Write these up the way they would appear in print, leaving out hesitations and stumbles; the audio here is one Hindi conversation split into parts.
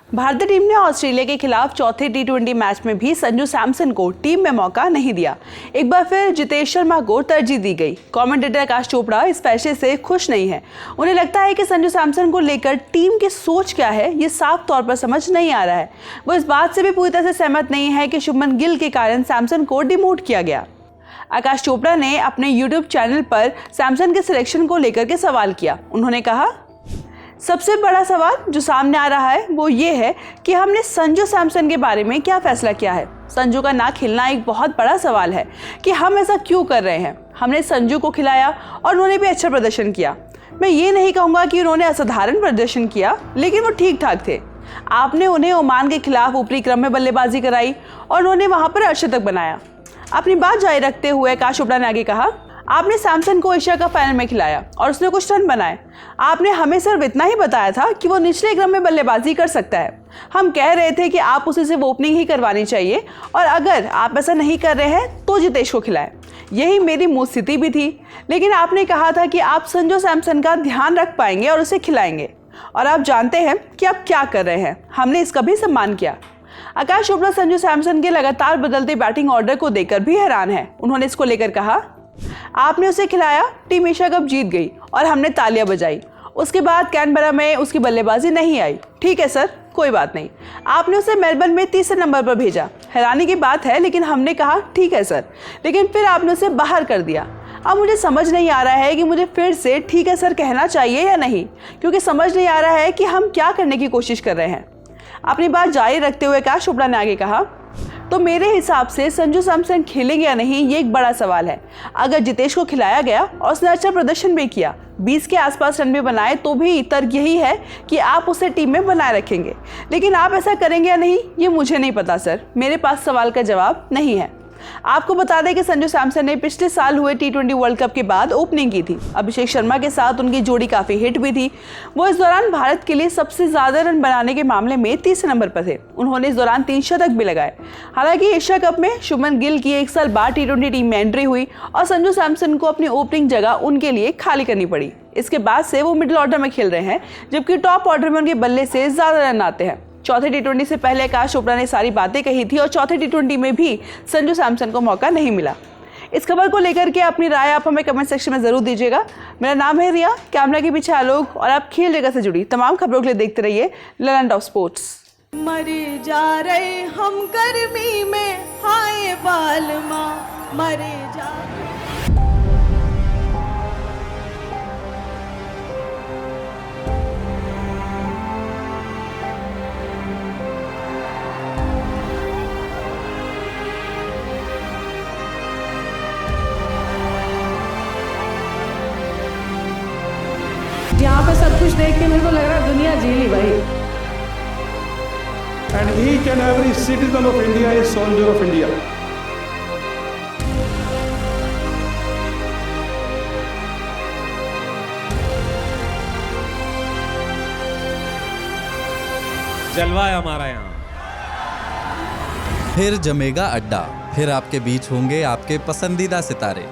भारतीय टीम ने ऑस्ट्रेलिया के खिलाफ चौथे टी20 मैच में भी संजू सैमसन को टीम में मौका नहीं दिया। एक बार फिर जितेश शर्मा को तरजीह दी गई। कमेंटेटर आकाश चोपड़ा इस फैसले से खुश नहीं है। उन्हें लगता है कि संजू सैमसन को लेकर टीम की सोच क्या है ये साफ तौर पर समझ नहीं आ रहा है। वो इस बात से भी पूरी तरह से सहमत नहीं है कि शुभमन गिल के कारण सैमसन को डिमोट किया गया। आकाश चोपड़ा ने अपने यूट्यूब चैनल पर सैमसन के सिलेक्शन को लेकर के सवाल किया। उन्होंने कहा, सबसे बड़ा सवाल जो सामने आ रहा है वो ये है कि हमने संजू सैमसन के बारे में क्या फैसला किया है। संजू का ना खिलना एक बहुत बड़ा सवाल है कि हम ऐसा क्यों कर रहे हैं। हमने संजू को खिलाया और उन्होंने भी अच्छा प्रदर्शन किया। मैं ये नहीं कहूँगा कि उन्होंने असाधारण प्रदर्शन किया, लेकिन वो ठीक ठाक थे। आपने उन्हें ओमान के खिलाफ ऊपरी क्रम में बल्लेबाजी कराई और उन्होंने वहाँ पर अर्धशतक बनाया। अपनी बात जारी रखते हुए आकाश चोपड़ा ने आगे कहा, आपने सैमसन को एशिया कप फाइनल में खिलाया और उसने कुछ रन बनाए। आपने हमें सिर्फ इतना ही बताया था कि वो निचले क्रम में बल्लेबाजी कर सकता है। हम कह रहे थे कि आप उसे सिर्फ ओपनिंग ही करवानी चाहिए और अगर आप ऐसा नहीं कर रहे हैं तो जितेश को खिलाएं। यही मेरी मुँह स्थिति भी थी, लेकिन आपने कहा था कि आप संजू सैमसन का ध्यान रख पाएंगे और उसे खिलाएंगे और आप जानते हैं कि आप क्या कर रहे हैं। हमने इसका भी सम्मान किया। आकाश चोपड़ा संजू सैमसन के लगातार बदलते बैटिंग ऑर्डर को देखकर भी हैरान है। उन्होंने इसको लेकर कहा, आपने उसे खिलाया, टीम एशिया कप जीत गई और हमने तालियां बजाई। उसके बाद कैनबरा में उसकी बल्लेबाजी नहीं आई। ठीक है सर, कोई बात नहीं। आपने उसे मेलबर्न में तीसरे नंबर पर भेजा। हैरानी की बात है, लेकिन हमने कहा ठीक है सर, लेकिन फिर आपने उसे बाहर कर दिया। अब मुझे समझ नहीं आ रहा है कि मुझे फिर से ठीक है सर कहना चाहिए या नहीं, क्योंकि समझ नहीं आ रहा है कि हम क्या करने की कोशिश कर रहे हैं। अपनी बात जारी रखते हुए आकाश चोपड़ा ने आगे कहा, तो मेरे हिसाब से संजू सैमसन खेलेंगे या नहीं ये एक बड़ा सवाल है। अगर जितेश को खिलाया गया और उसने अच्छा प्रदर्शन भी किया, 20 के आसपास रन भी बनाए, तो भी तर्क यही है कि आप उसे टीम में बनाए रखेंगे। लेकिन आप ऐसा करेंगे या नहीं ये मुझे नहीं पता सर, मेरे पास सवाल का जवाब नहीं है। आपको बता दें कि संजू सैमसन ने पिछले साल हुए टी20 वर्ल्ड कप के बाद ओपनिंग की थी। अभिषेक शर्मा के साथ उनकी जोड़ी काफ़ी हिट भी थी। वो इस दौरान भारत के लिए सबसे ज़्यादा रन बनाने के मामले में तीसरे नंबर पर थे। उन्होंने इस दौरान 3 शतक भी लगाए। हालांकि एशिया कप में शुभमन गिल की 1 साल बाद टी20 टीम में एंट्री हुई और संजू सैमसन को अपनी ओपनिंग जगह उनके लिए खाली करनी पड़ी। इसके बाद से वो मिडिल ऑर्डर में खेल रहे हैं, जबकि टॉप ऑर्डर में उनके बल्ले से ज़्यादा रन आते हैं। चौथे टी20 से पहले आकाश चोपड़ा ने सारी बातें कही थी और चौथे टी20 में भी संजू सैमसन को मौका नहीं मिला। इस खबर को लेकर के अपनी राय आप हमें कमेंट सेक्शन में ज़रूर दीजिएगा। मेरा नाम है रिया, कैमरा के पीछे आलोक और आप खेल जगह से जुड़ी तमाम खबरों के लिए देखते रहिए लैंड ऑफ स्पोर्ट्स। मरे जा रहे हम गर्मी में, हाय बालमा मरे जा। यहाँ पे सब कुछ देख के मेरे को लग रहा है दुनिया जी ली भाई। And each and every citizen of India is soldier of India. जलवा है हमारा यहाँ। फिर जमेगा अड्डा, फिर आपके बीच होंगे आपके पसंदीदा सितारे।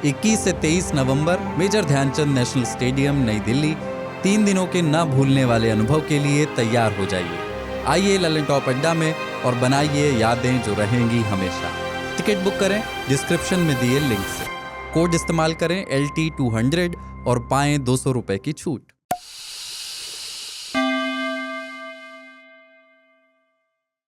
21 से 23 नवंबर मेजर ध्यानचंद नेशनल स्टेडियम नई दिल्ली। 3 दिनों के ना भूलने वाले अनुभव के लिए तैयार हो जाइए। आइए ललन टॉप अड्डा में और बनाइए यादें जो रहेंगी हमेशा। टिकट बुक करें डिस्क्रिप्शन में दिए लिंक से। कोड इस्तेमाल करें LT200 और पाएं 200 रुपए की छूट।